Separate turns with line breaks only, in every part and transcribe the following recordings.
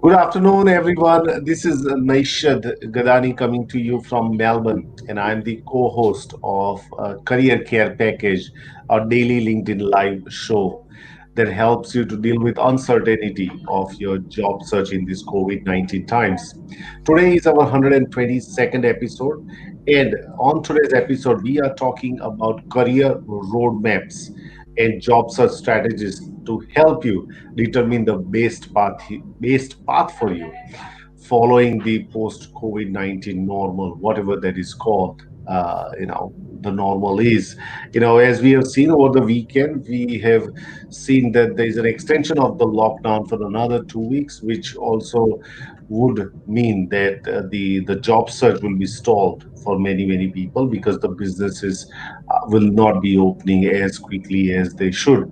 Good afternoon, everyone. This is Naishad Gadani coming to you from Melbourne, and I'm the co host of Career Care Package, our daily LinkedIn live show that helps you to deal with uncertainty of your job search in these COVID-19 times. Today is our 122nd episode, and on today's episode, we are talking about career roadmaps and job search strategies to help you determine the best path for you following the post COVID-19 normal, whatever that is called. The normal is, as we have seen over the weekend, we have seen that there is an extension of the lockdown for another 2 weeks, which also would mean that the job search will be stalled for many people because the businesses will not be opening as quickly as they should.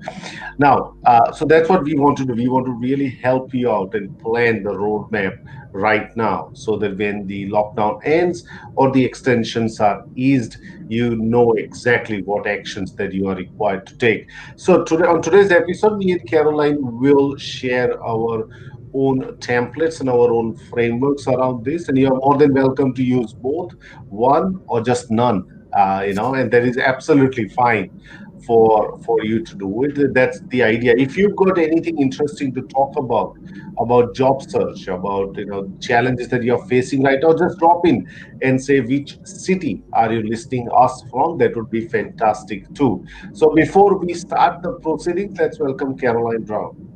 Now, so that's what we want to do. We want to really help you out and plan the roadmap right now so that when the lockdown ends or the extensions are eased, you know exactly what actions that you are required to take. So today, on today's episode, me and Caroline will share our own templates and our own frameworks around this, and you are more than welcome to use both, one or just none. And that is absolutely fine for you to do it. That's the idea. If you've got anything interesting to talk about job search, about challenges that you're facing right now, just drop in and say which city are you listening us from. That would be fantastic too. So before we start the proceedings, let's welcome Caroline Brown.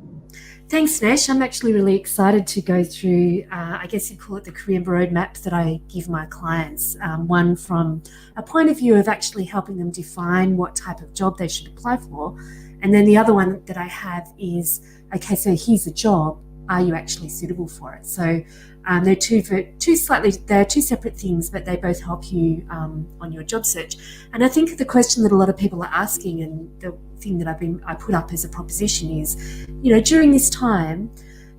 Thanks, Nash. I'm actually really excited to go through, I guess you'd call it the career roadmap that I give my clients. One from a point of view of actually helping them define what type of job they should apply for. And then the other one that I have is, okay, so here's a job. Are you actually suitable for it? So they're two separate things, but they both help you on your job search. And I think the question that a lot of people are asking, and the thing that I put up as a proposition is, during this time,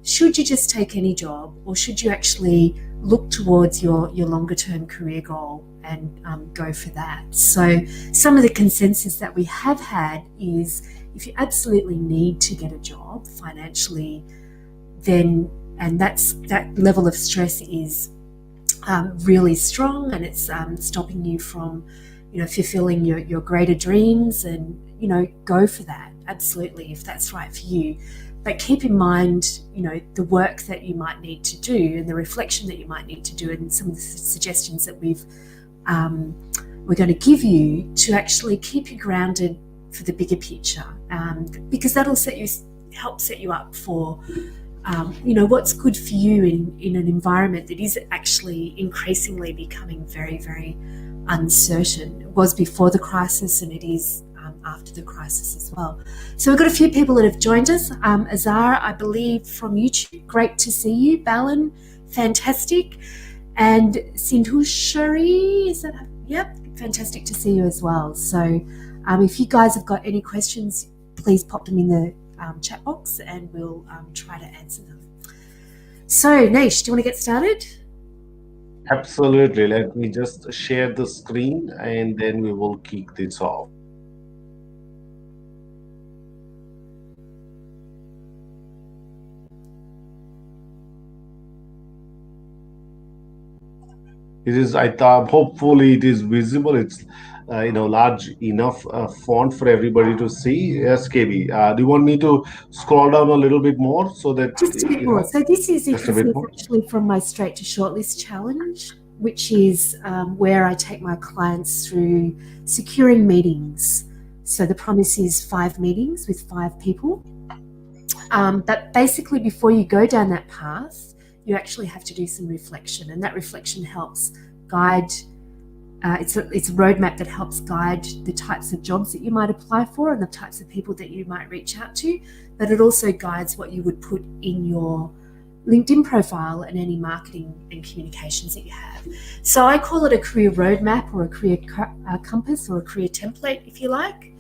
should you just take any job, or should you actually look towards your longer term career goal and go for that? So some of the consensus that we have had is, if you absolutely need to get a job financially, then that level of stress is really strong, and it's stopping you from fulfilling your greater dreams, and go for that, absolutely, if that's right for you. But keep in mind the work that you might need to do, and the reflection that you might need to do, and some of the suggestions that we're going to give you to actually keep you grounded for the bigger picture, because that'll help set you up for what's good for you in an environment that is actually increasingly becoming very, very uncertain. It was before the crisis, and it is after the crisis as well. So we've got a few people that have joined us. Azar, I believe, from YouTube, great to see you. Balin, fantastic. And Sindhushari, is that? Yep, fantastic to see you as well. So if you guys have got any questions, please pop them in the chat box, and we'll try to answer them. So, Naish, do you want to get started?
Absolutely. Let me just share the screen, and then we will kick this off. It is. I thought hopefully it is visible. It's large enough font for everybody to see. Yes, KB. Do you want me to scroll down a little bit more so that
just a bit more? So this is, you can see, actually from my Straight to Shortlist challenge, which is where I take my clients through securing meetings. So the promise is 5 meetings with 5 people. But basically, before you go down that path, you actually have to do some reflection, and that reflection helps guide. It's a roadmap that helps guide the types of jobs that you might apply for and the types of people that you might reach out to, but it also guides what you would put in your LinkedIn profile and any marketing and communications that you have. So I call it a career roadmap, or a career compass, or a career template, if you like.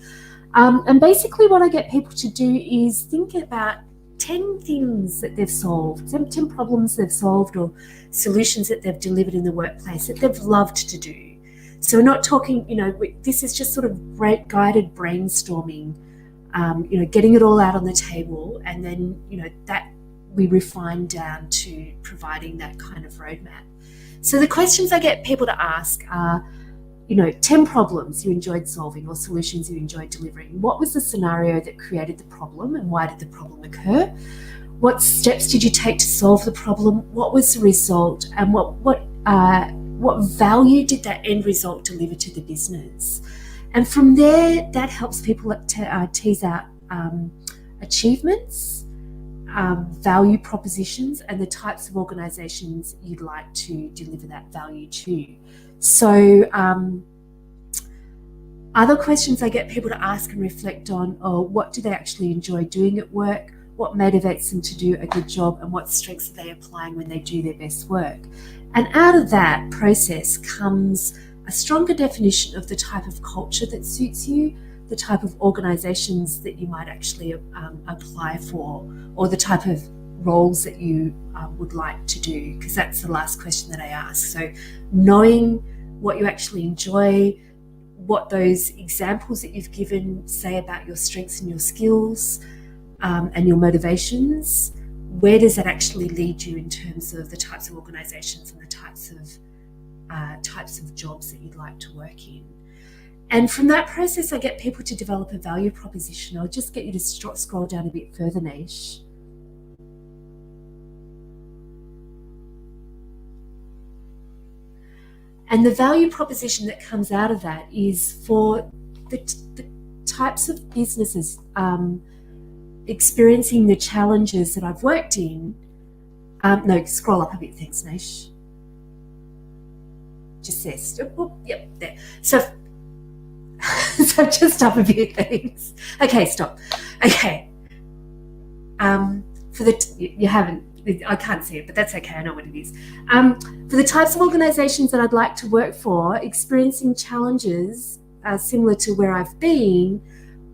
And basically what I get people to do is think about 10 things that they've solved, 10 problems they've solved, or solutions that they've delivered in the workplace that they've loved to do. So we're not talking, this is just sort of guided brainstorming, getting it all out on the table, and then, that we refine down to providing that kind of roadmap. So the questions I get people to ask are, 10 problems you enjoyed solving or solutions you enjoyed delivering. What was the scenario that created the problem and why did the problem occur? What steps did you take to solve the problem? What was the result? And what value did that end result deliver to the business? And from there, that helps people tease out achievements, value propositions, and the types of organisations you'd like to deliver that value to. So other questions I get people to ask and reflect on what do they actually enjoy doing at work, what motivates them to do a good job, and what strengths are they applying when they do their best work. And out of that process comes a stronger definition of the type of culture that suits you, the type of organisations that you might actually apply for, or the type of roles that you would like to do, because that's the last question that I ask. So knowing what you actually enjoy, what those examples that you've given say about your strengths and your skills and your motivations, where does that actually lead you in terms of the types of organisations and the types of jobs that you'd like to work in. And from that process, I get people to develop a value proposition. I'll just get you to scroll down a bit further, Nish. And the value proposition that comes out of that is for the types of businesses experiencing the challenges that I've worked in. No, scroll up a bit. Thanks, Nish. Just there. Yep, there. So just up a bit, thanks. Okay, stop. Okay. You haven't. I can't see it, but that's okay. I know what it is. For the types of organisations that I'd like to work for, experiencing challenges similar to where I've been,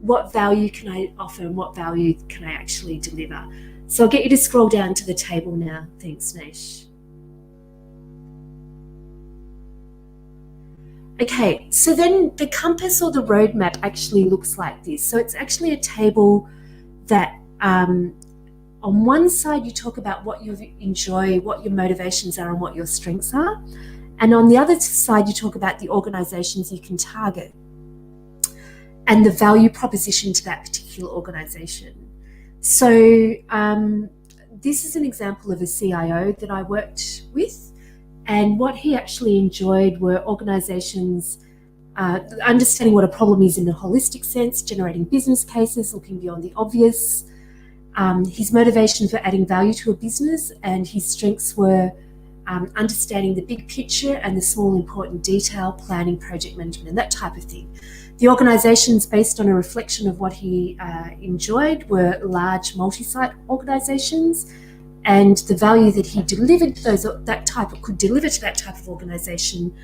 what value can I offer and what value can I actually deliver? So I'll get you to scroll down to the table now. Thanks, Nish. Okay, so then the compass or the roadmap actually looks like this. So it's actually a table that on one side you talk about what you enjoy, what your motivations are and what your strengths are. And on the other side you talk about the organisations you can target and the value proposition to that particular organisation. So this is an example of a CIO that I worked with. And what he actually enjoyed were organisations understanding what a problem is in a holistic sense, generating business cases, looking beyond the obvious. His motivation for adding value to a business and his strengths were understanding the big picture and the small important detail, planning, project management, and that type of thing. The organisations, based on a reflection of what he enjoyed, were large multi-site organisations. And the value that he delivered to could deliver to that type of organisation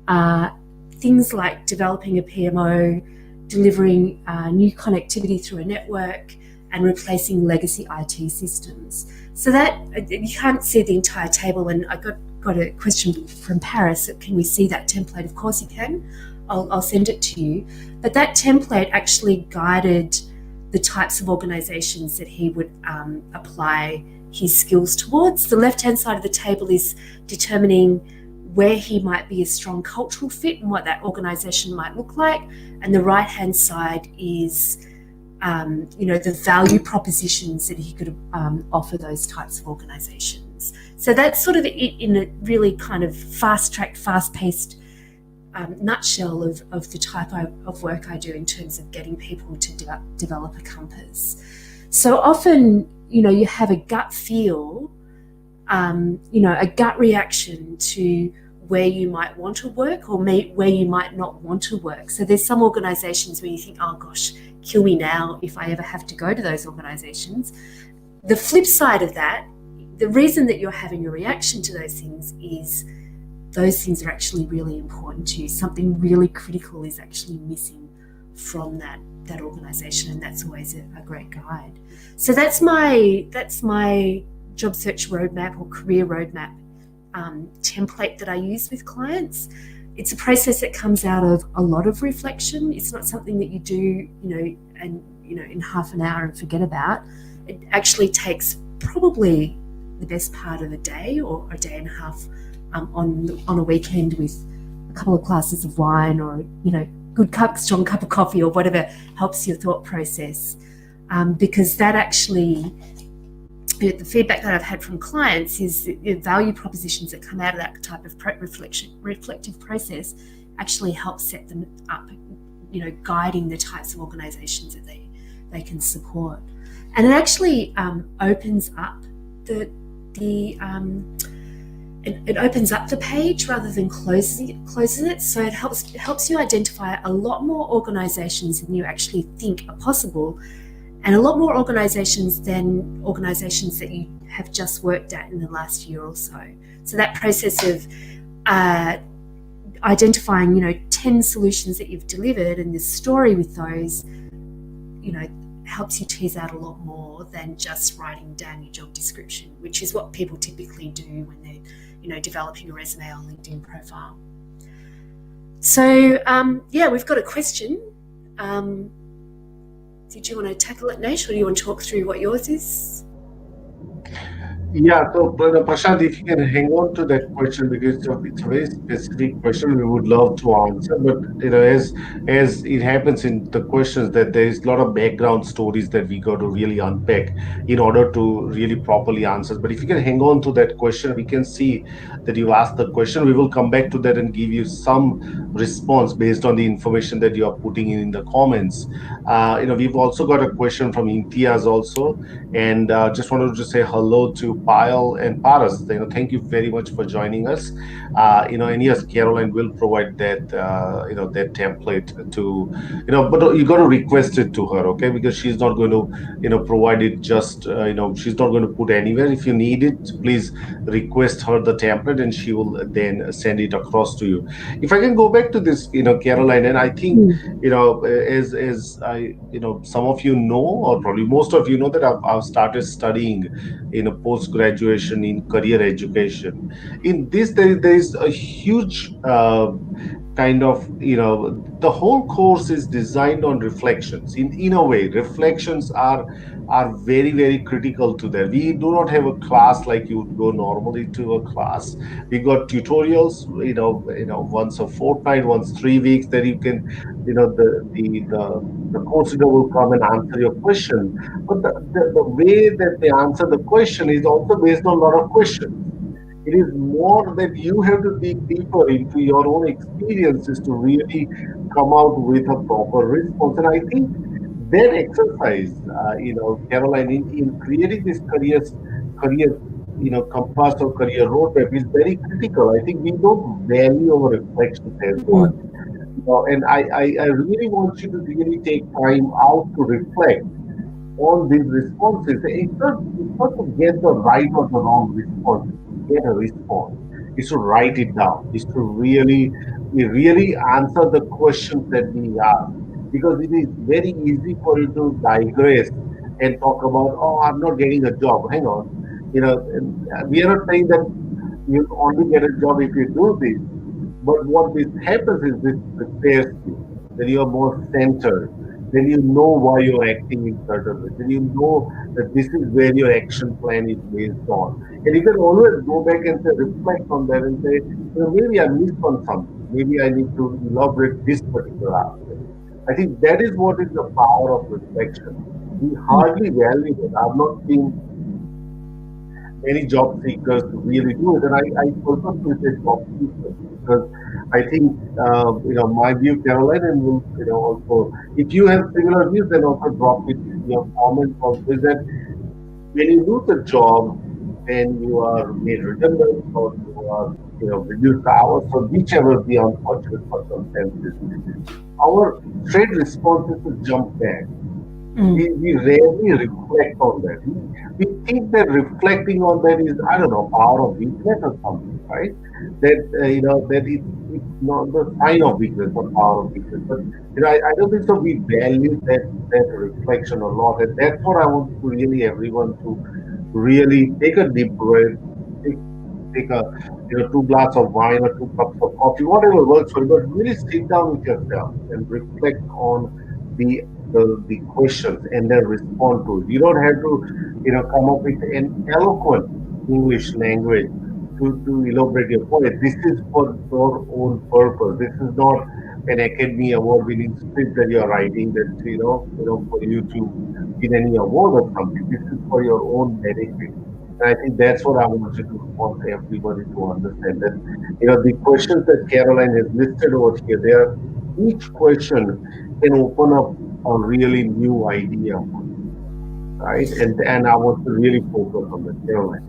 are things like developing a PMO, delivering new connectivity through a network, and replacing legacy IT systems. So that you can't see the entire table. And I got a question from Paris. Can we see that template? Of course you can. I'll send it to you. But that template actually guided the types of organisations that he would apply his skills towards. The left-hand side of the table is determining where he might be a strong cultural fit and what that organisation might look like. And the right-hand side is, the value propositions that he could offer those types of organisations. So that's sort of it in a really kind of fast-tracked, fast-paced nutshell of the type of work I do in terms of getting people to develop a compass. So often, you have a gut feel, a gut reaction to where you might want to work or where you might not want to work. So there's some organisations where you think, oh gosh, kill me now if I ever have to go to those organisations. The flip side of that, the reason that you're having a reaction to those things is those things are actually really important to you. Something really critical is actually missing from that organisation, and that's always a great guide. So that's my job search roadmap or career roadmap template that I use with clients. It's a process that comes out of a lot of reflection. It's not something that you do, in half an hour and forget about. It actually takes probably the best part of a day or a day and a half on a weekend with a couple of glasses of wine, or strong cup of coffee, or whatever helps your thought process. Because that actually, the feedback that I've had from clients is the value propositions that come out of that type of reflective process actually help set them up, guiding the types of organisations that they can support. And it actually opens up it opens up the page rather than closes it. So it helps you identify a lot more organisations than you actually think are possible, and a lot more organisations than organisations that you have just worked at in the last year or so. So that process of identifying, 10 solutions that you've delivered and the story with those, helps you tease out a lot more than just writing down your job description, which is what people typically do when they're, developing a resume or LinkedIn profile. So, we've got a question. Did you want to tackle it, Nate, or do you want to talk through what yours is?
Yeah, so Prashant, if you can hang on to that question, because it's a very specific question we would love to answer. But as it happens in the questions, that there is a lot of background stories that we got to really unpack in order to really properly answer. But if you can hang on to that question, we can see that you asked the question. We will come back to that and give you some response based on the information that you are putting in the comments. We've also got a question from Imtiaz also, and just wanted to say hello to Payal and Paras. Thank you very much for joining us. And yes, Caroline will provide that template to, but you got to request it to her, okay? Because she's not going to, provide it just, she's not going to put anywhere. If you need it, please request her the template, and she will then send it across to you. If I can go back to this, Caroline, and I think, as I, some of you know, or probably most of you know, that I've started studying in a post graduation in career education. In this, there is a huge kind of, the whole course is designed on reflections. In a way, reflections are very, very critical to that. We do not have a class like you would go normally to a class. We got tutorials, once a fortnight, once 3 weeks, that you can, the course leader will come and answer your question. But the way that they answer the question is also based on a lot of questions. It is more that you have to dig deeper into your own experiences to really come out with a proper response. And I think that exercise, Caroline, in creating this career, compass or career roadmap is very critical. I think we don't value our reflections as much. And I really want you to really take time out to reflect on these responses. It's not to get the right or the wrong response. It's to get a response. It's to write it down. It's to really answer the questions that we ask. Because it is very easy for you to digress and talk about, oh, I'm not getting a job. Hang on. We are not saying that you only get a job if you do this. But what this happens is this prepares you. Then you are more centered. Then you know why you're acting in certain ways. Then you know that this is where your action plan is based on. And you can always go back and say, reflect on that and say, maybe I missed on something. Maybe I need to elaborate this particular aspect. I think that is what is the power of reflection. We hardly value it. I've not seen many job seekers really do it. And I purposely say job seekers because I think, my view, Caroline, and will, also, if you have similar views, then also drop it in your comments also, is that when you lose a job and you are made redundant or you are, reduced hours, or whichever the unfortunate circumstances, our straight response is to jump back. We rarely reflect on that. We think that reflecting on that is, I don't know, power of weakness or something, right? That, that it's not the sign of weakness or power of weakness. But, I don't think so. We value that reflection a lot. And that's what I want to really everyone to really take a deep breath, take, take a, 2 glass of wine or 2 cups of coffee, whatever works for you, but really sit down with yourself and reflect on the the questions and then respond to it. You don't have to, come up with an eloquent English language to elaborate your point. This is for your own purpose. This is not an Academy Award-winning script that you are writing that for you to win any award or something. This is for your own benefit. And I think that's what I want you to want everybody to understand that the questions that Caroline has listed over here, there each question can open up a really new idea, right? And I want to really focus on that, Caroline.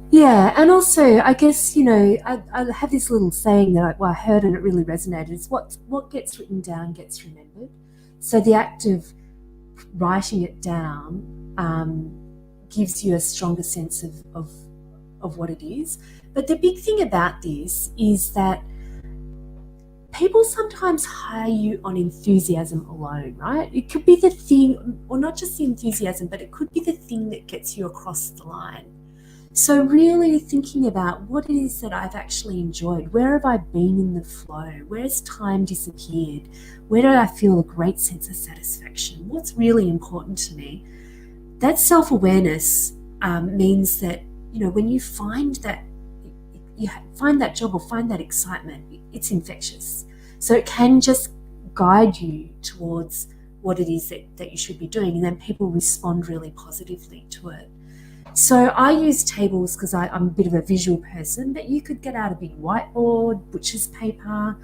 Yeah, and also I guess I have this little saying that I heard and it really resonated. It's what gets written down gets remembered. So the act of writing it down gives you a stronger sense of what it is. But the big thing about this is that people sometimes hire you on enthusiasm alone, right? It could be the thing, or not just the enthusiasm, but it could be the thing that gets you across the line. So really thinking about what it is that I've actually enjoyed. Where have I been in the flow? Where's time disappeared? Where do I feel a great sense of satisfaction? What's really important to me? That self-awareness means that, when you find that job or find that excitement, it's infectious. So it can just guide you towards what it is that you should be doing, and then people respond really positively to it. So I use tables because I'm a bit of a visual person, but you could get out a big whiteboard, butcher's paper.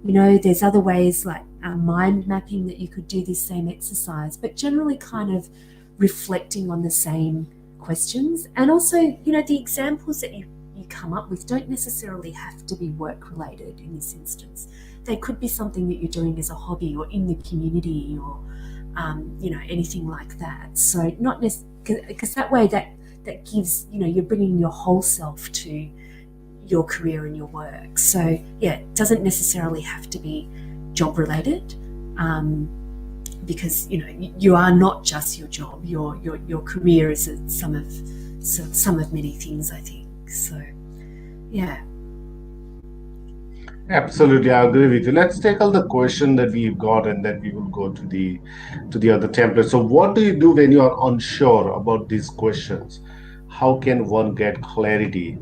There's other ways like mind mapping that you could do this same exercise, but generally kind of reflecting on the same questions. And also, the examples that you come up with don't necessarily have to be work related in this instance. They could be something that you're doing as a hobby or in the community or, anything like that. So not necessarily, because that way that gives, you're bringing your whole self to your career and your work. So yeah, it doesn't necessarily have to be job related, because you are not just your job. Your career is a sum of many things, I think. So yeah.
Absolutely, I agree with you. Let's tackle the question that we've got, and then we will go to the other template. So, what do you do when you are unsure about these questions? How can one get clarity?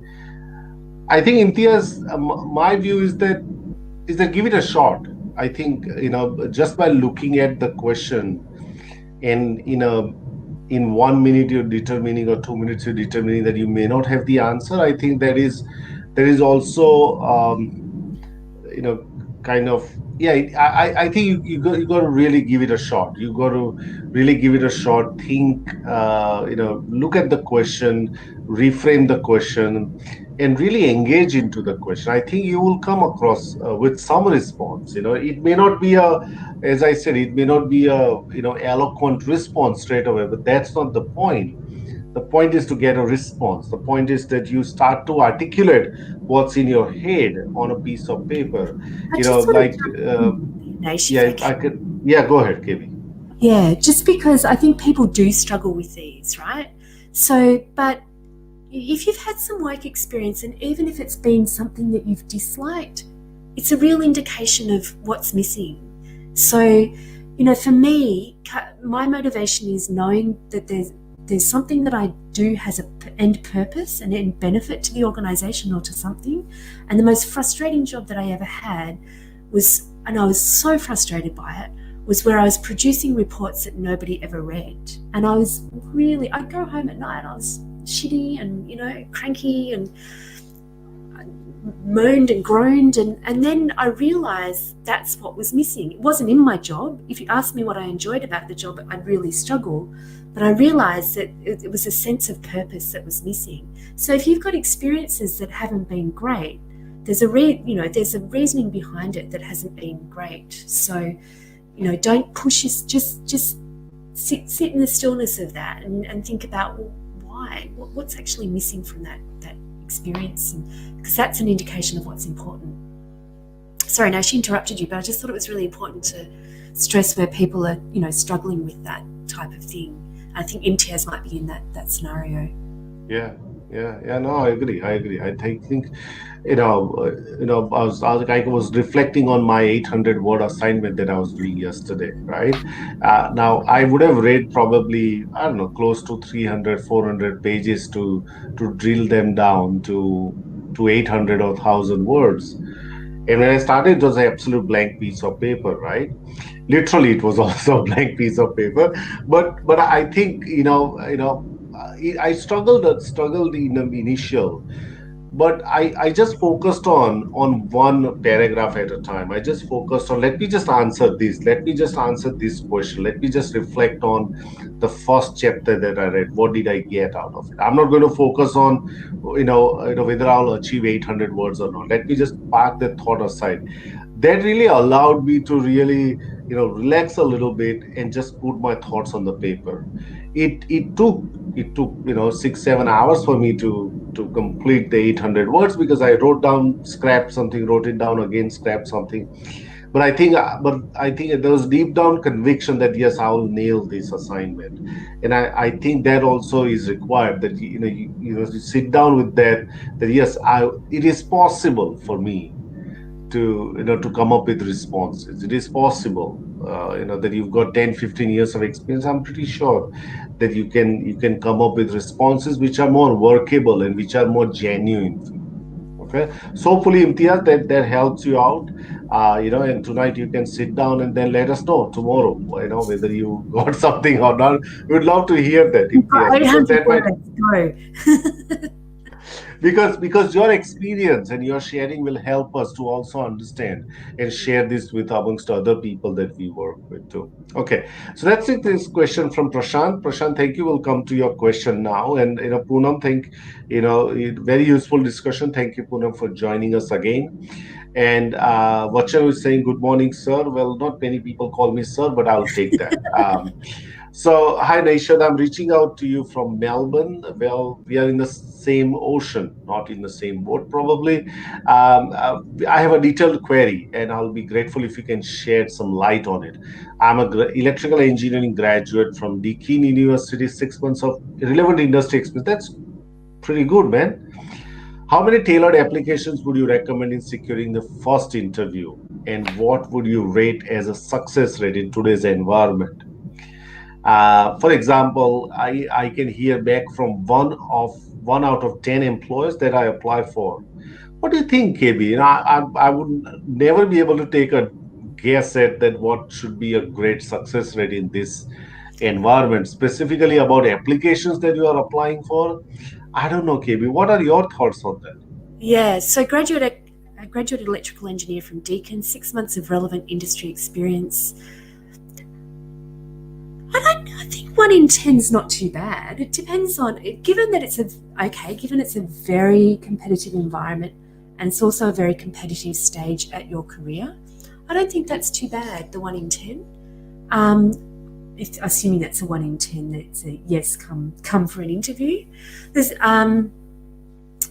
I think Imtiaz, my view is that give it a shot. I think just by looking at the question and in 1 minute you're determining or 2 minutes you're determining that you may not have the answer. I think there is also you know kind of yeah I think you got to really give it a shot. You got to really give it a shot, think, look at the question, reframe the question, and really engage into the question. I think you will come across with some response. It may not be as I said, it may not be a eloquent response straight away, but that's not the point. The point is to get a response. The point is that you start to articulate what's in your head on a piece of paper.
I just want to
Like,
jump in, Nash,
yeah,
if I
if I
can.
could, yeah, go ahead, KB.
Yeah, just because I think people do struggle with these, right? So, but if you've had some work experience, and even if it's been something that you've disliked, it's a real indication of what's missing. So, for me, my motivation is knowing that there's something that I do has an end purpose and end benefit to the organisation or to something. And the most frustrating job that I ever had was, and I was so frustrated by it, was where I was producing reports that nobody ever read. And I'd go home at night, I was shitty and, cranky and moaned and groaned. And then I realised that's what was missing. It wasn't in my job. If you asked me what I enjoyed about the job, I'd really struggle. But I realised that it was a sense of purpose that was missing. So if you've got experiences that haven't been great, there's a reasoning behind it that hasn't been great. So, don't push this, just sit in the stillness of that and think about, well, why? What's actually missing from that experience? Because that's an indication of what's important. Sorry, no, she interrupted you, but I just thought it was really important to stress where people are, struggling with that type of thing. I think MTS might be in that scenario.
Yeah, yeah. No, I agree. I agree. I think I was reflecting on my 800 word assignment that I was doing yesterday, right? Now I would have read probably, I don't know, close to 300, 400 pages to drill them down to 800 or 1,000 words. And when I started, it was an absolute blank piece of paper, right? Literally, it was also a blank piece of paper. But I think, I struggled in the initial, but I just focused on one paragraph at a time. I just focused on, let me just answer this, let me just answer this question, let me just reflect on the first chapter that I read. What did I get out of it? I'm not going to focus on whether I'll achieve 800 words or not. Let me just park that thought aside. That really allowed me to really relax a little bit and just put my thoughts on the paper. It took 6 7 hours for me to complete the 800 words, because I wrote down, scrapped something, wrote it down again, scrapped something. But I think there was deep down conviction that yes, I will nail this assignment. And I think that also is required, that you sit down with that yes, I it is possible for me to come up with responses. It is possible, that you've got 10 15 years of experience. I'm pretty sure that you can come up with responses which are more workable and which are more genuine for you. Okay, so hopefully, Imtiaz, that helps you out. And tonight you can sit down and then let us know tomorrow, whether you got something or not. We'd love to hear that,
You've
Imtiaz,
got
because
800
that might,
words, go.
because your experience and your sharing will help us to also understand and share this with amongst other people that we work with too. Okay, so that's it. This question from Prashant, thank you. We'll come to your question now. And Poonam, very useful discussion. Thank you, Poonam, for joining us again. And Vachal is saying, good morning, sir. Well, not many people call me sir, but I'll take that. So, hi, Naishad. I'm reaching out to you from Melbourne. Well, we are in the same ocean, not in the same boat, probably. I have a detailed query, and I'll be grateful if you can shed some light on it. I'm a electrical engineering graduate from Deakin University, 6 months of relevant industry experience. That's pretty good, man. How many tailored applications would you recommend in securing the first interview? And what would you rate as a success rate in today's environment? For example, I can hear back from one out of 10 employers that I apply for. What do you think, KB? I would never be able to take a guess at that what should be a great success rate in this environment, specifically about applications that you are applying for. I don't know, KB. What are your thoughts on that?
Yeah, so a graduate electrical engineer from Deakin, 6 months of relevant industry experience. I think 1 in 10 is not too bad. It depends on, given it's a very competitive environment and it's also a very competitive stage at your career. I don't think that's too bad, the 1 in 10. If assuming that's a 1 in 10, that's a yes, come for an interview. There's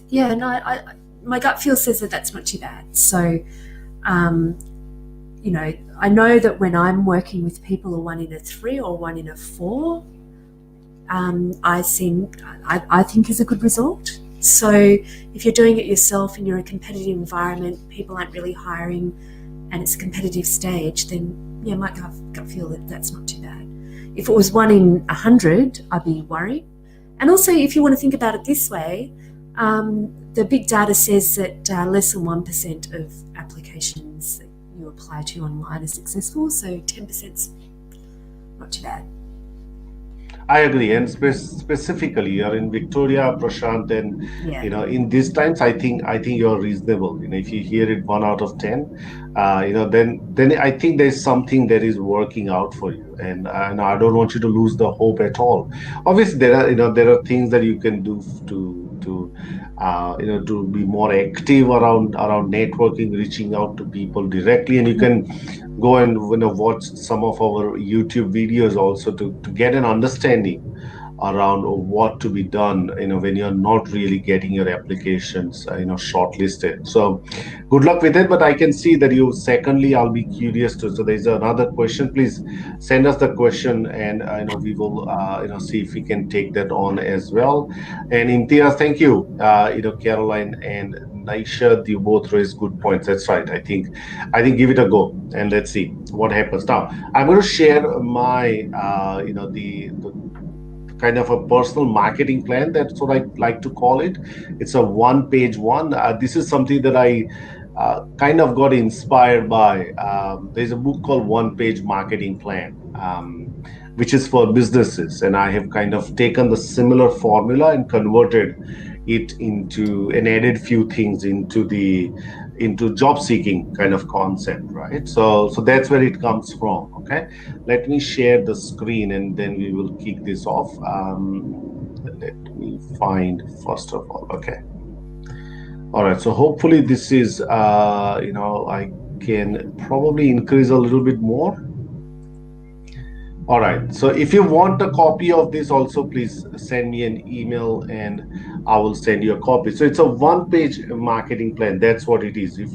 yeah, no, my gut feel says that that's not too bad. So, um, I know that when I'm working with people, a 1 in 3 or 1 in 4, I think is a good result. So if you're doing it yourself and you're in a competitive environment, people aren't really hiring, and it's a competitive stage, then yeah, my gut feel that that's not too bad. If it was 1 in 100, I'd be worried. And also, if you want to think about it this way, the big data says that less than 1% of applications that you apply to online are successful, so 10%'s not too bad.
I agree, and specifically, you're in Victoria, Prashant, and
Yeah.
in these times, I think you're reasonable. If you hear it 1 out of 10, then I think there's something that is working out for you, and I don't want you to lose the hope at all. Obviously, there are things that you can do to be more active around networking, reaching out to people directly, and you can go and watch some of our YouTube videos also to get an understanding around what to be done, when you're not really getting your applications, shortlisted. So good luck with it. But I can see that you, secondly, I'll be curious to, so there's another question. Please send us the question, and we will see if we can take that on as well. And Imtiaz, thank you. Caroline and Naisha, you both raised good points. That's right. I think give it a go, and let's see what happens. Now I'm going to share my the kind of a personal marketing plan. That's what I like to call it. It's a one page one. This is something that I kind of got inspired by. There's a book called One Page Marketing Plan, which is for businesses. And I have kind of taken the similar formula and converted it into and added few things into job seeking kind of concept, right? So that's where it comes from. Okay, let me share the screen and then we will kick this off. Let me find first of all. Okay, all right. So hopefully this is I can probably increase a little bit more. All right. So if you want a copy of this, also please send me an email and I will send you a copy. So it's a one-page marketing plan. That's what it is. If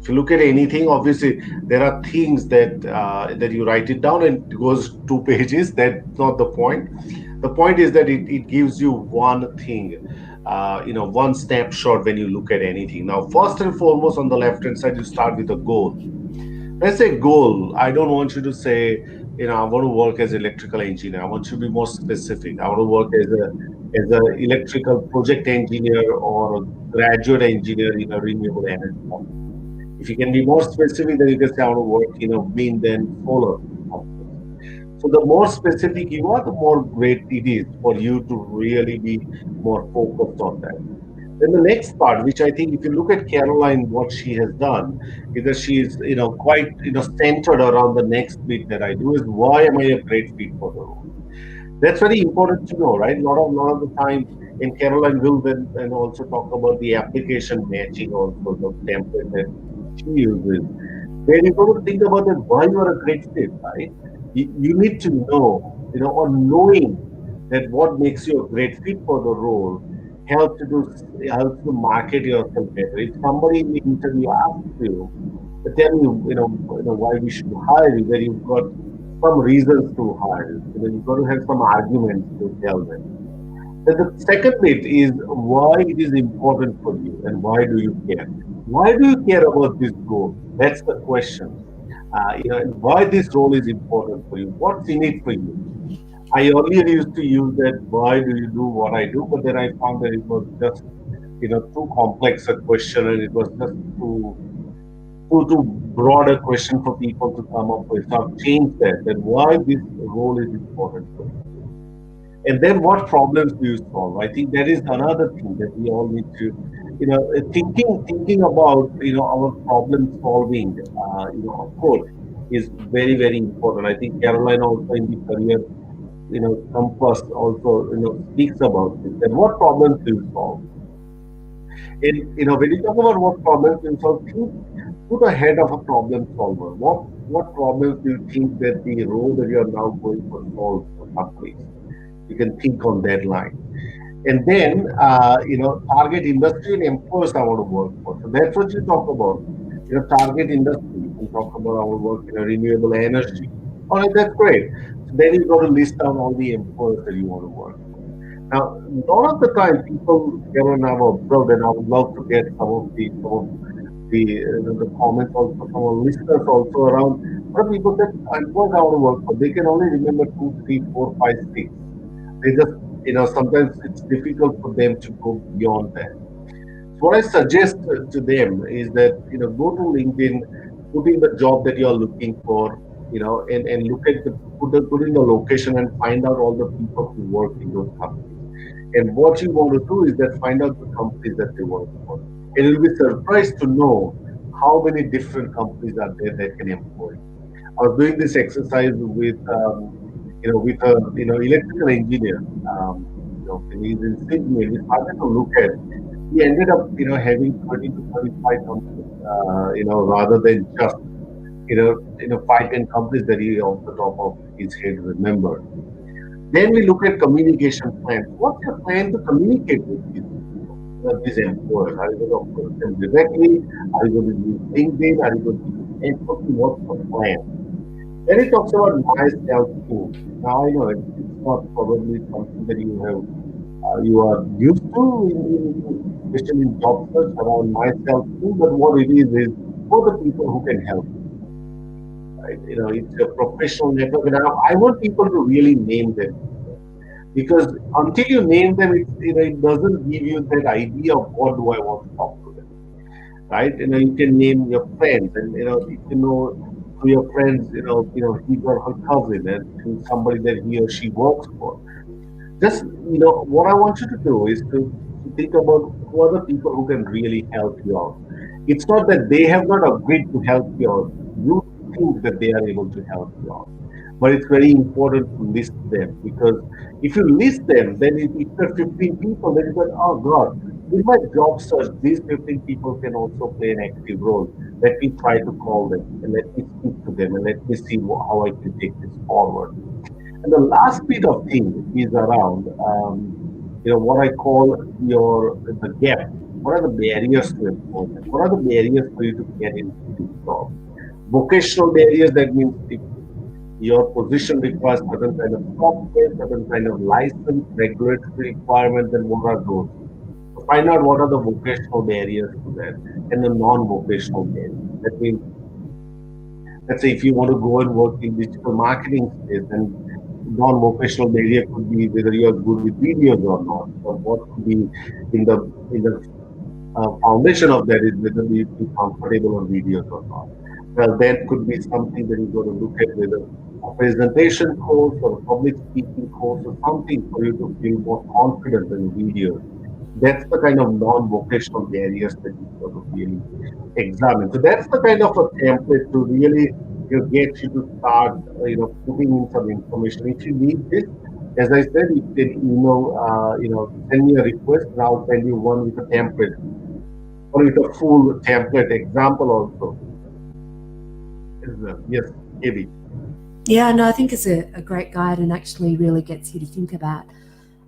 you look at anything, obviously there are things that you write it down and it goes 2 pages. That's not the point. The point is that it gives you one thing, one snapshot when you look at anything. Now, first and foremost, on the left-hand side, you start with a goal. Let's say goal. I don't want you to say, I want to work as electrical engineer. I want you to be more specific. I want to work as a electrical project engineer or a graduate engineer in a renewable energy company. If you can be more specific, then you can say I want to work in a wind and solar company. So the more specific you are, the more great it is for you to really be more focused on that. Then the next part, which I think if you look at Caroline, what she has done is that she's, quite, centered around the next bit that I do is why am I a great fit for the role? That's very important to know, right? A lot of the time, and Caroline will then and also talk about the application matching also, the template that she uses. Then you got to think about that why you are a great fit, right? You need to know, or knowing that what makes you a great fit for the role helps you to helps you market yourself better. If somebody in the interview asks you, tell you, why we should hire you, where you've got some reasons to hire you. You've got to have some arguments to tell them. Then the second bit is why it is important for you and why do you care? Why do you care about this goal? That's the question. And why this role is important for you? What's in it for you? I earlier used to use that why do you do what I do, but then I found that it was just too complex a question and it was just too broad a question for people to come up with. So I've changed that. Then why this role is important for you? And then what problems do you solve? I think that is another thing that we all need to, thinking about our problem solving, of course, is very very important. I think Caroline also in the career compass also speaks about this. And what problems do you solve? And when you talk about what problems do you solve, think, put ahead of a problem solver. What problems do you think that the role that you are now going for solves for companies? You can think on that line. And then target industry and employers I want to work for. So that's what you talk about. Target industry. You can talk about our work in renewable energy. All right, that's great. So then you got to list down all the employers that you want to work for. Now, a lot of the time, people, Kevin and I have observed, and I would love to get some of the comments also from our listeners also around. What people that employers I want to work for, they can only remember two, three, four, five, six. They just, sometimes it's difficult for them to go beyond that. So what I suggest to them is that, go to LinkedIn, put in the job that you're looking for, and look at put in the location and find out all the people who work in those companies. And what you want to do is that find out the companies that they work for. And you'll be surprised to know how many different companies are there that can employ. I was doing this exercise with a electrical engineer. And he's in Sydney, and we started to look at. He ended up having 30 to 35 companies, rather than just 5, 10 companies that he off the top of his head remembered. Then we look at communication plans. What's your plan to communicate with these people, these employers? Are you going to approach them directly? Are you going to use LinkedIn? Are you going to use Facebook? What's the plan? Then it talks about myself too. Now I know it's not probably something that you are used to, especially in job search around myself too. But what it is for the people who can help. Right? It's a professional network, and I want people to really name them because until you name them, it doesn't give you that idea of what do I want to talk to them. Right? You can name your friends, and if you know through your friends, he or her cousin, and somebody that he or she works for. Just what I want you to do is to think about who are the people who can really help you out. It's not that they have not agreed to help you out. You think that they are able to help you out, but it's very important to list them because if you list them, then if there are 15 people, then you go, oh God, in my job search, these 15 people can also play an active role. Let me try to call them and let me speak to them and let me see how I can take this forward. And the last bit of thing is around, what I call the gap. What are the barriers to employment? What are the barriers for you to get into this job? Vocational barriers, that means if your position requires certain kind of software, certain kind of license, regulatory requirements, then what are those? So find out what are the vocational barriers to that and the non-vocational barriers. That means, let's say if you want to go and work in digital marketing space, then non-vocational barrier could be whether you are good with videos or not, or what could be in the foundation of that is whether you feel comfortable on videos or not. Well, that could be something that you're going to look at whether a presentation course or a public speaking course or something for you to feel more confident in videos. That's the kind of non-vocational barriers that you've got to really examine. So that's the kind of a template to really get you to start, putting in some information. If you need this, as I said, you can send me a request and I'll send you one with a template or with a full template example also. Yes, Maybe.
Yeah, no, I think it's a great guide and actually really gets you to think about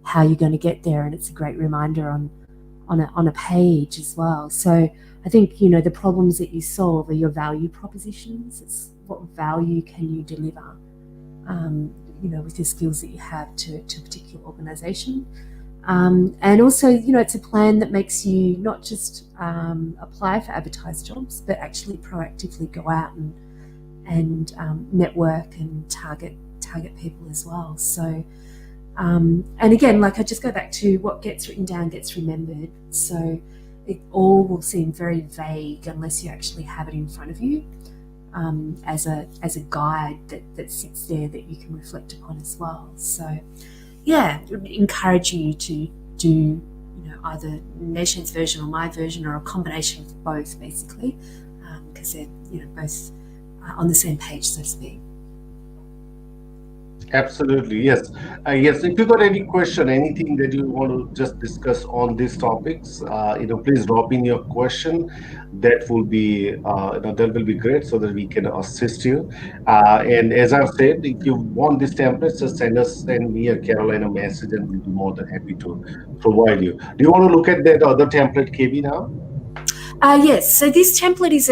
how you're going to get there, and it's a great reminder on a page as well. So I think the problems that you solve are your value propositions. It's what value can you deliver, with the skills that you have to a particular organisation, and also it's a plan that makes you not just apply for advertised jobs, but actually proactively go out and network and target people as well. So. And again, I just go back to what gets written down gets remembered. So it all will seem very vague unless you actually have it in front of you, as a guide that sits there that you can reflect upon as well. So yeah, I would encourage you to do either Neshan's version or my version or a combination of both, basically, because they're both on the same page, so to speak.
Absolutely, yes. Yes, if you got any question, anything that you want to just discuss on these topics, please drop in your question. That will be great so that we can assist you. And as I've said, if you want these templates, just send me or Caroline a message, and we'll be more than happy to provide you. Do you want to look at that other template, KB, now?
Yes. So this template is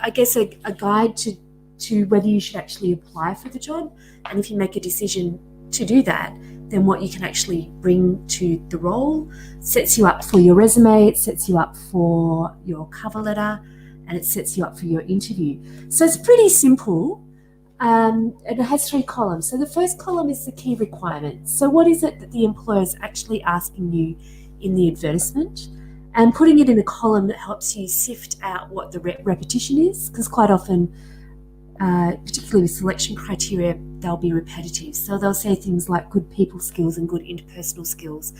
I guess a guide to whether you should actually apply for the job, and if you make a decision to do that, then what you can actually bring to the role. Sets you up for your resume, it sets you up for your cover letter, and it sets you up for your interview. So it's pretty simple. It has 3 columns. So the first column is the key requirements. So what is it that the employer is actually asking you in the advertisement? And putting it in a column that helps you sift out what the repetition is, because quite often, particularly with selection criteria, they'll be repetitive. So they'll say things like good people skills and good interpersonal skills,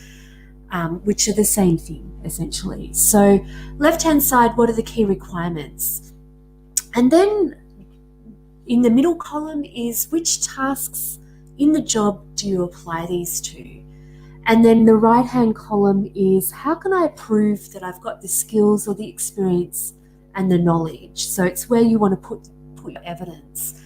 which are the same thing, essentially. So left-hand side, what are the key requirements? And then in the middle column is which tasks in the job do you apply these to? And then the right-hand column is how can I prove that I've got the skills or the experience and the knowledge? So it's where you want to put your evidence.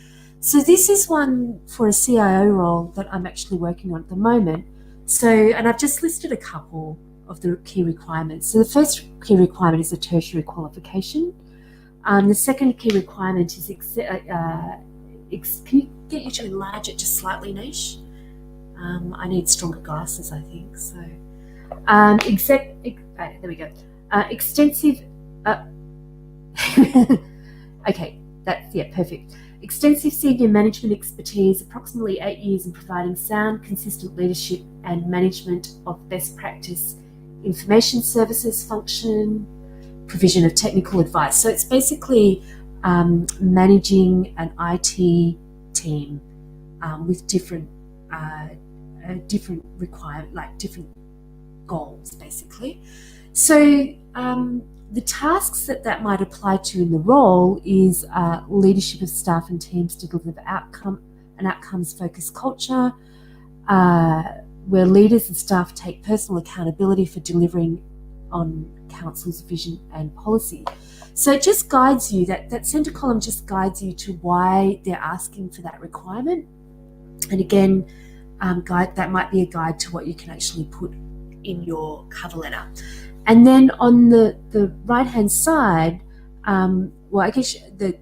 So this is one for a CIO role that I'm actually working on at the moment. So, and I've just listed a couple of the key requirements. So the first key requirement is a tertiary qualification. The second key requirement is can you get you to enlarge it just slightly, Nish? I need stronger glasses, I think. So, there we go. Extensive. Uh, okay, that's yeah, perfect. Extensive senior management expertise, approximately 8 years in providing sound, consistent leadership and management of best practice information services function, provision of technical advice. So it's basically managing an IT team with different requirement, like different goals, basically. So the tasks that might apply to in the role is leadership of staff and teams to deliver an outcomes-focused culture, uh, where leaders and staff take personal accountability for delivering on council's vision and policy. So it just guides you, that centre column just guides you to why they're asking for that requirement. And again, that might be a guide to what you can actually put in your cover letter. And then on the right-hand side, well, I guess the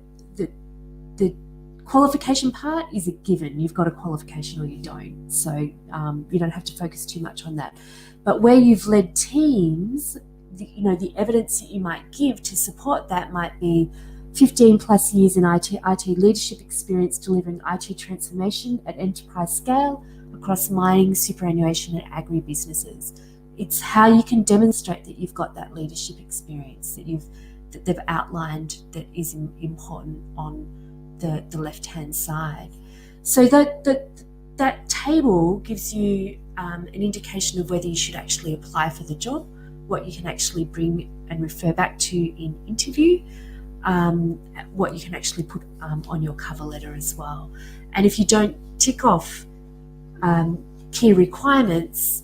qualification part is a given. You've got a qualification or you don't. So you don't have to focus too much on that. But where you've led teams, the evidence that you might give to support that might be 15 plus years in IT leadership experience delivering IT transformation at enterprise scale across mining, superannuation, and agri businesses. It's how you can demonstrate that you've got that leadership experience that they've outlined that is important on the left-hand side. So that table gives you an indication of whether you should actually apply for the job, what you can actually bring and refer back to in interview, what you can actually put on your cover letter as well. And if you don't tick off key requirements,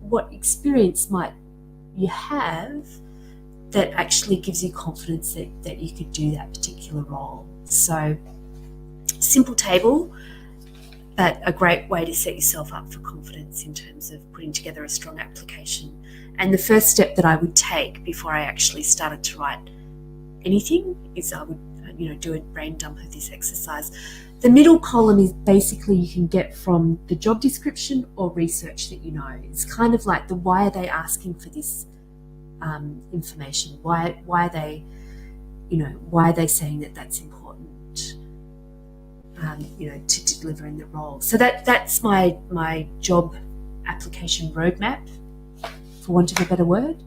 what experience might you have that actually gives you confidence that you could do that particular role. So simple table, but a great way to set yourself up for confidence in terms of putting together a strong application. And the first step that I would take before I actually started to write anything is I would do a brain dump of this exercise. The middle column is basically you can get from the job description or research that you know. It's kind of like why are they asking for this information? Why are they saying that that's important? To deliver in the role. So that's my job application roadmap, for want of a better word,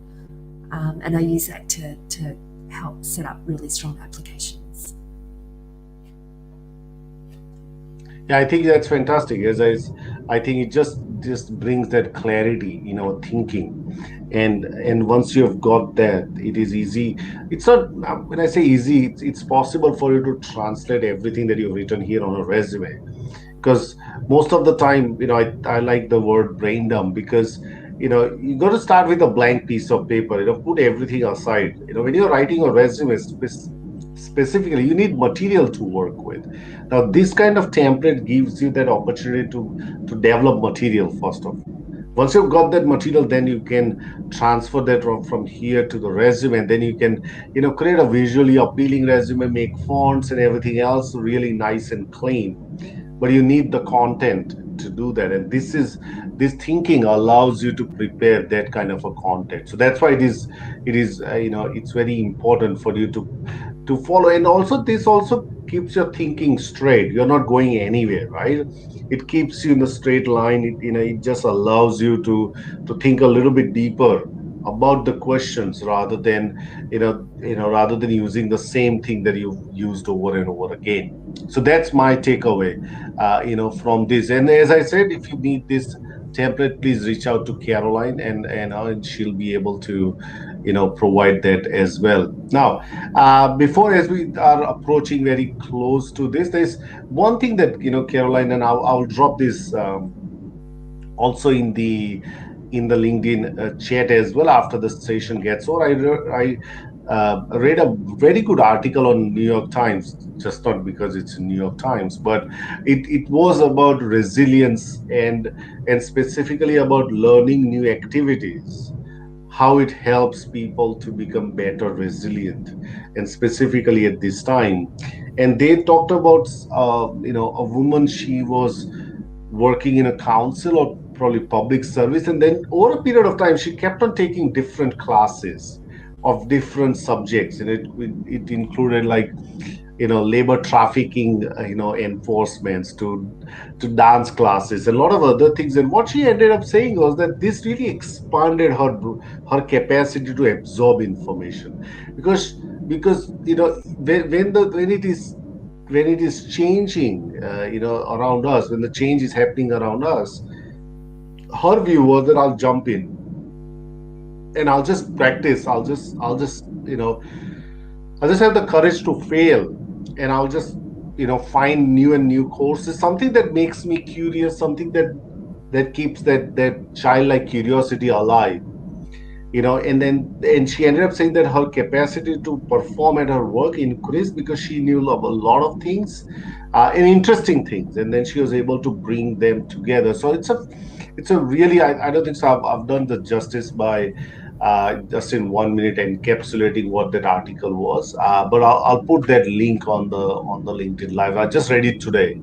and I use that to help set up really strong applications.
Yeah, I think that's fantastic. I think it just brings that clarity in our thinking, and once you have got that, it is easy. It's not when I say easy, it's possible for you to translate everything that you've written here on a resume. Because most of the time, I like the word brain dump because you got to start with a blank piece of paper. Put everything aside. When you're writing a resume, specifically, you need material to work with. Now, this kind of template gives you that opportunity to develop material first of all. Once you've got that material, then you can transfer that from here to the resume, and then you can create a visually appealing resume, make fonts and everything else really nice and clean, but you need the content to do that. And this thinking allows you to prepare that kind of a content. So that's why it is it's very important for you to follow. And also, this also keeps your thinking straight. You're not going anywhere, right? It keeps you in a straight line. It just allows you to think a little bit deeper about the questions, rather than using the same thing that you've used over and over again. So that's my takeaway from this. And as I said, if you need this template, please reach out to Caroline, and she'll be able to provide that as well. Now, before, as we are approaching very close to this, there's one thing that Caroline, and I'll drop this also in the LinkedIn chat as well after the session gets over. read a very good article on New York Times, just not because it's in New York Times, but it was about resilience and specifically about learning new activities, how it helps people to become better resilient, and specifically at this time. And they talked about a woman. She was working in a council or probably public service, and then over a period of time she kept on taking different classes of different subjects, and it included like labor trafficking, enforcements, to dance classes and a lot of other things. And what she ended up saying was that this really expanded her capacity to absorb information, because when it is changing, around us, when the change is happening around us, her view was that I'll jump in and I'll just practice. I'll just have the courage to fail, and I'll just find new and new courses, something that makes me curious, something that keeps that childlike curiosity alive. And she ended up saying that her capacity to perform at her work increased because she knew of a lot of things, and interesting things, and then she was able to bring them together. So it's a really, I don't think so I've done the justice by just in 1 minute encapsulating what that article was, but I'll put that link on the LinkedIn Live. I just read it today,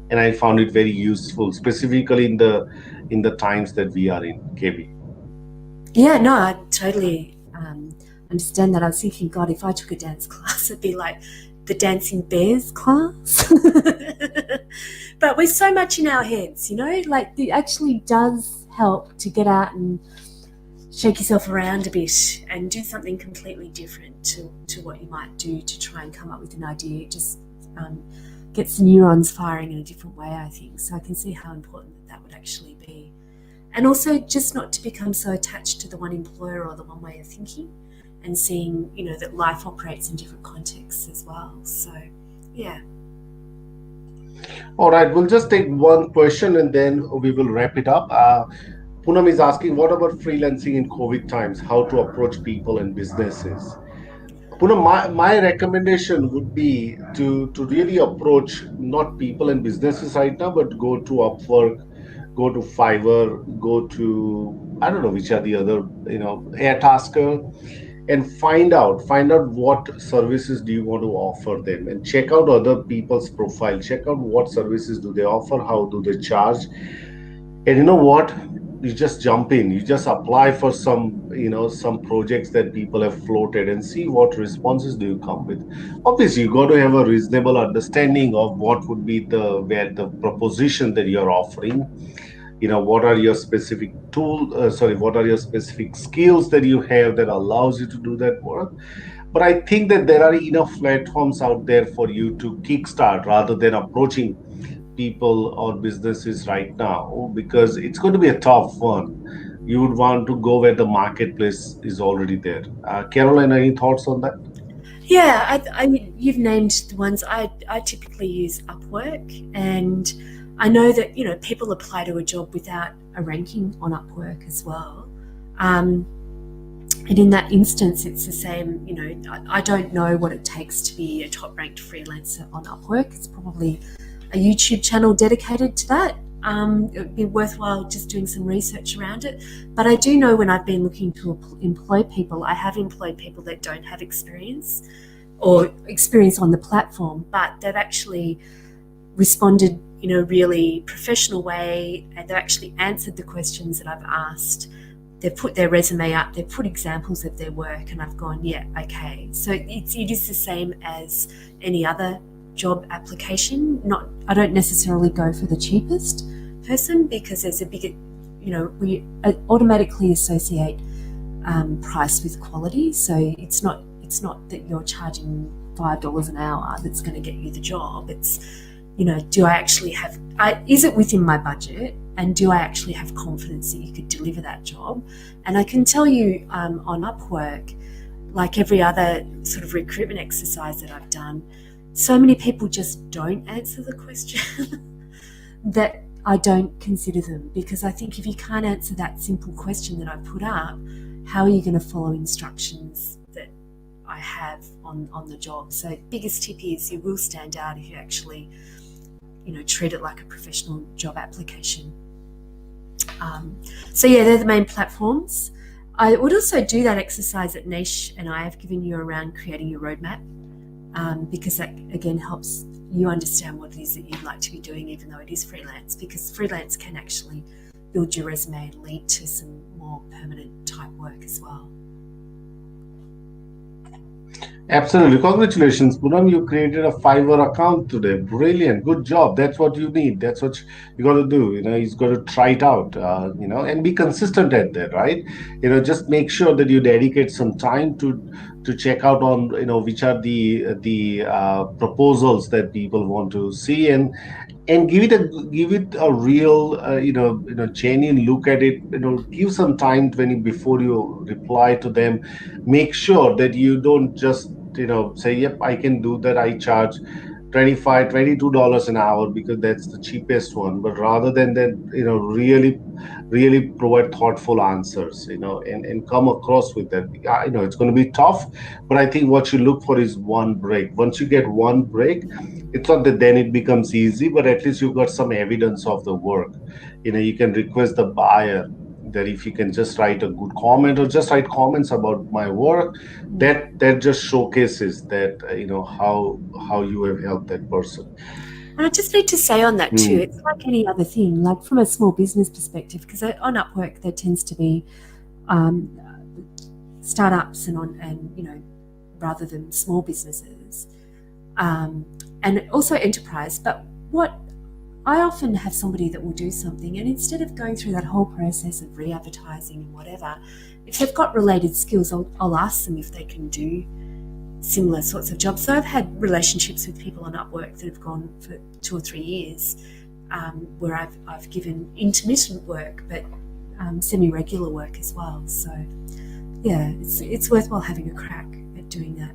and I found it very useful, specifically in the times that we are in, KB.
Yeah, no, I totally understand that. I was thinking, God, if I took a dance class, it'd be like the Dancing Bears class. But we're so much in our heads, like it actually does help to get out and shake yourself around a bit and do something completely different to what you might do to try and come up with an idea. It just gets the neurons firing in a different way, I think. So I can see how important that would actually be. And also just not to become so attached to the one employer or the one way of thinking, and seeing, that life operates in different contexts as well. So, yeah.
All right, we'll just take one question and then we will wrap it up. Poonam is asking, what about freelancing in COVID times? How to approach people and businesses? Poonam, my recommendation would be to really approach not people and businesses right now, but go to Upwork, go to Fiverr, go to, I don't know which are the other, Airtasker, and find out what services do you want to offer them, and check out other people's profile, check out what services do they offer, how do they charge. And you know what, you just jump in, you just apply for some projects that people have floated, and see what responses do you come with. Obviously you got to have a reasonable understanding of what would be the proposition that you're offering. What are your specific what are your specific skills that you have that allows you to do that work. But I think that there are enough platforms out there for you to kickstart rather than approaching people or businesses right now, because it's going to be a tough one. You would want to go where the marketplace is already there. Caroline, any thoughts on that?
Yeah, you've named the ones I typically use Upwork, and I know that people apply to a job without a ranking on Upwork as well. And in that instance, it's the same. I don't know what it takes to be a top-ranked freelancer on Upwork. It's probably a YouTube channel dedicated to that. It would be worthwhile just doing some research around it. But I do know when I've been looking to employ people, I have employed people that don't have experience or experience on the platform, but they've actually responded in a really professional way, and they've actually answered the questions that I've asked. They've put their resume up, they've put examples of their work, and I've gone, yeah, okay. So it is the same as any other job application. I don't necessarily go for the cheapest person, because there's a bigger, we automatically associate price with quality. So it's not that you're charging $5 an hour that's going to get you the job. It's, do I actually have, is it within my budget, and do I actually have confidence that you could deliver that job? And I can tell you on Upwork, like every other sort of recruitment exercise that I've done, so many people just don't answer the question that I don't consider them, because I think if you can't answer that simple question that I put up, how are you going to follow instructions that have on the job. So biggest tip is you will stand out if you actually, treat it like a professional job application. So yeah, they're the main platforms. I would also do that exercise that Nish and I have given you around creating your roadmap, because that again helps you understand what it is that you'd like to be doing, even though it is freelance, because freelance can actually build your resume and lead to some more permanent type work as well.
Absolutely. Congratulations, Poonam. You created a Fiverr account today. Brilliant. Good job. That's what you need. That's what you got to do. He's got to try it out, and be consistent at that, right? Just make sure that you dedicate some time to check out on, which are the proposals that people want to see, and give it a real genuine look at it. Give some time before you reply to them. Make sure that you don't just say, yep, I can do that. I charge 25 $22 an hour because that's the cheapest one. But rather than that, really provide thoughtful answers, and come across with that. I know it's going to be tough, but I think what you look for is one break. Once you get one break, it's not that then it becomes easy, but at least you've got some evidence of the work. You can request the buyer that if you can just write a good comment or just write comments about my work, that just showcases that how you have helped that person.
And I just need to say on that too, it's
Hmm.
like any other thing, like from a small business perspective, because on Upwork there tends to be um, startups and rather than small businesses, um, and also enterprise. But what I often have somebody that will do something, and instead of going through that whole process of re-advertising and whatever, if they've got related skills, I'll ask them if they can do similar sorts of jobs. So I've had relationships with people on Upwork that have gone for 2 or 3 years, where I've given intermittent work, but semi-regular work as well. So yeah, it's worthwhile having a crack at doing that.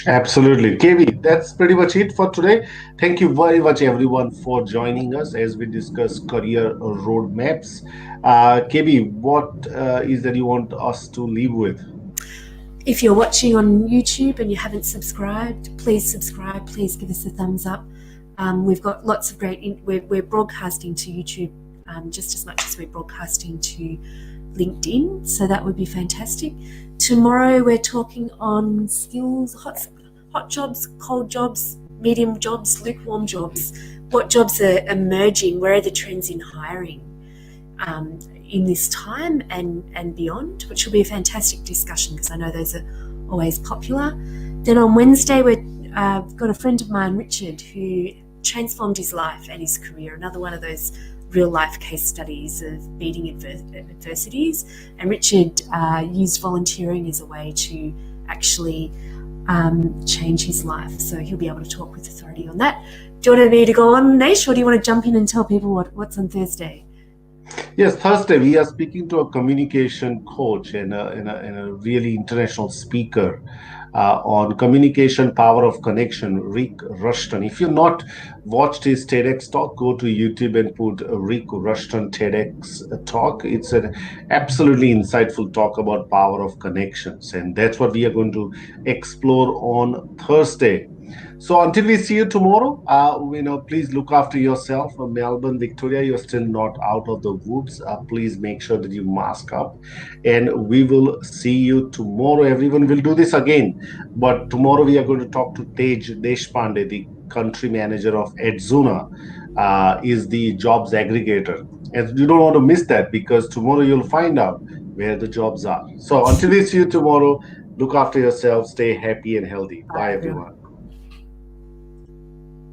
Absolutely. KB, that's pretty much it for today. Thank you very much, everyone, for joining us as we discuss career roadmaps. KB, what is that you want us to leave with?
If you're watching on YouTube and you haven't subscribed, please subscribe. Please give us a thumbs up. We've got lots of great. We're broadcasting to YouTube just as much as we're broadcasting to LinkedIn, so that would be fantastic. Tomorrow we're talking on skills, hot jobs, cold jobs, medium jobs, lukewarm jobs. What jobs are emerging? Where are the trends in hiring in this time and beyond? Which will be a fantastic discussion because I know those are always popular. Then on Wednesday we've got a friend of mine, Richard, who transformed his life and his career. Another one of those real life case studies of beating adversities. And Richard used volunteering as a way to actually change his life. So he'll be able to talk with authority on that. Do you want me to go on, Nash, or do you want to jump in and tell people what's on Thursday?
Yes, Thursday we are speaking to a communication coach and a really international speaker on communication power of connection, Rick Rushton. If you've not watched his TEDx talk, go to YouTube and put Rick Rushton TEDx talk. It's an absolutely insightful talk about power of connections, and that's what we are going to explore on Thursday. So until we see you tomorrow, please look after yourself. Melbourne, Victoria, you're still not out of the woods. Please make sure that you mask up, and we will see you tomorrow. Everyone will do this again, but tomorrow we are going to talk to Tej Deshpande, the country manager of Edzuna, is the jobs aggregator, and you don't want to miss that because tomorrow you'll find out where the jobs are. So until we see you tomorrow, look after yourself, stay happy and healthy.
Bye,
Bye,
everyone.
everyone.